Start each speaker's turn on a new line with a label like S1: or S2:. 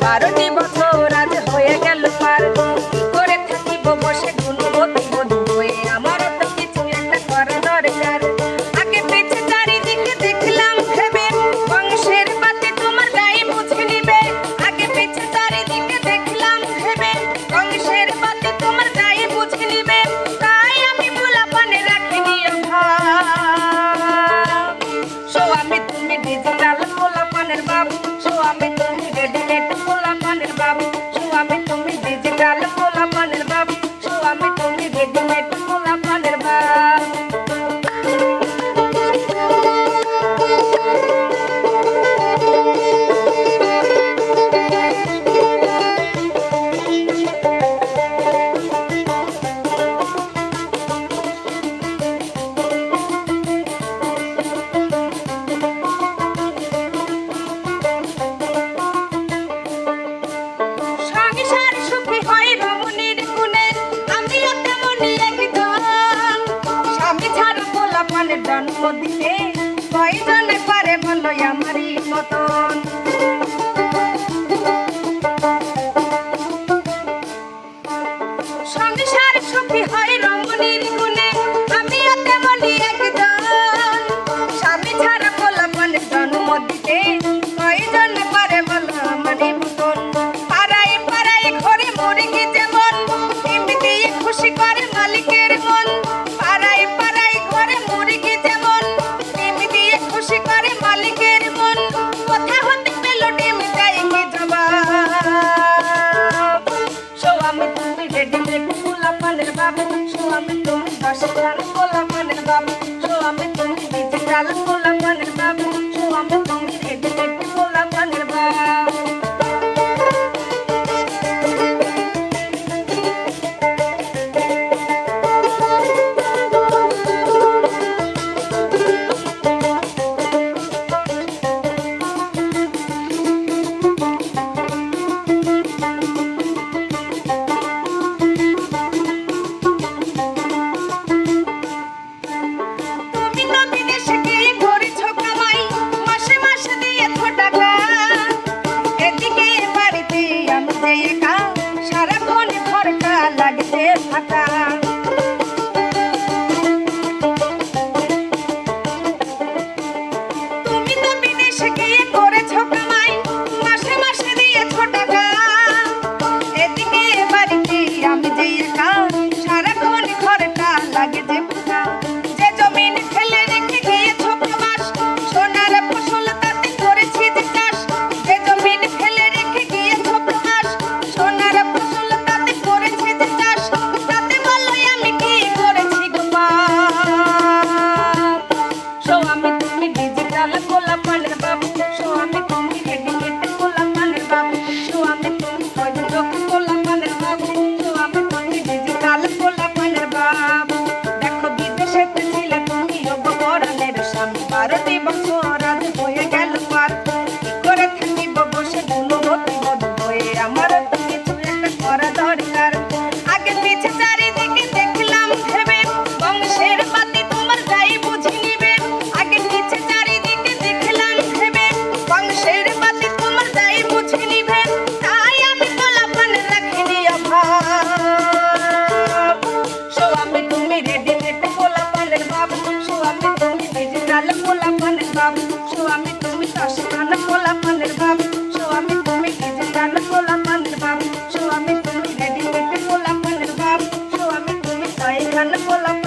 S1: 12টি বছর আজ হয়ে গেল পার, করে থাকিব বসে গুণবতী বধূ হয়ে, আমারও তো কিছু একটা করা দরকার। আগে পিছে চারিদিকে দেখলাম ভেবে, বংশের বাতি তোমার গায়ে বুঝে নিবে। আগে পিছে চারিদিকে দেখলাম ভেবে, বংশের বাতি তোমার গায়ে বুঝে নিবে। তাই আমি পোলাপানে রাখিনি অভাব। স্বামী তুমি ডিজিটাল পোলাপানের বাবু, স্বামী তুমি রেডিমেড পোলাপানের বাবু, স্বামী তুমি ডিজিটাল পোলাপানের বাবু, স্বামী তুমি রেডিমেড পোলাপানের বাবু। সংসার সুখী হয় রমণীর গুণে, আমিও তেমনই একজন। স্বামী ছাড়া পোলাপানের জন্ম দিতে কয়জনে পারে বলো আমারই মতন। সংসার সুখী হয় রমণীর গুণে, আমিও তেমনই একজন। স্বামী ছাড়া পোলাপানের জন্ম দিতে কয়জনে পারে বলো আমারই মতন। পাড়ায় পাড়ায় ঘরে মুরগি যেমন, ডিম দিয়ে খুশি করে মালিকের মন। পাড়ায় পাড়ায় ঘরে মুরগি যেমন, ডিম দিয়ে খুশি করে মালিকের মন। কোথা হতে পেল ডিম চাই কি জবাব। স্বামী তুমি রেডিমেড পোলাপানের বাবু, স্বামী তুমি 10 খান পোলাপানের বাবু, স্বামী তুমি ডিজিটাল পোলাপানের বাবু, স্বামী তুমি রেডিমেড পোলাপানের বাবু। তুমি তো বিদেশে গিয়ে করেছো কামাই, মাসে মাসে দিয়েছো টাকা। এদিকে বাড়িতে আমি যে একা, সারাক্ষণ ঘরটা লাগছে ফাঁকা। তুমি তো বিদেশে গিয়ে করেছো কামাই, মাসে মাসে দিয়েছো টাকা। এদিকে বাড়িতে আমি যে একা, সারাক্ষণ ঘরটা লাগছে ফাঁকা। যে জমিন ফেলে রেখে গিয়েছো প্রবাস, সোনার ফসল তাতে করেছি যে চাষ। যে জমিন ফেলে রেখে গিয়েছো প্রবাস, সোনার ফসল তাতে করেছি যে চাষ। তাতে বলো আমি কি করেছি গো পাপ। স্বামী তুমি ডিজিটাল পোলাপানের বাবু, স্বামী তুমি রেডিমেড পোলাপানের বাবু, স্বামী তুমি প্রযোজক পোলাপানের বাবু, স্বামী তুমি ডিজিটাল পোলাপানের বাবু। দেখো বিদেশেতে ছিলে তুমি অপরাণের স্বামী, 12টি বছর আজ হয়ে গেল পার, কি করে থাকিব বসে গুণবতী বধূ হয়ে, আমারও তো কিছু একটা করা দরকার। আগে পিছে চারিদিকে দেখলাম ভেবে, বংশের বাতি তোমার গায়ে বুঝে নিবে। আগে পিছে চারিদিকে দেখলাম ভেবে, বংশের বাতি তোমার গায়ে বুঝে নিবে। তাই আমি পোলাপান রাখিনি অভাব। স্বামী তুমি রেডিমেড পোলাপানের বাবু, স্বামী তুমি ডিজিটাল পোলাপানের বাবু, স্বামী তুমি 10 খান পোলাপানের বাবু, স্বামী তুমি ডিজিটাল পোলাপানের বাবু, স্বামী তুমি রেডিমেড পোলাপানের বাবু, স্বামী তুমি 6 খান পোলাপানের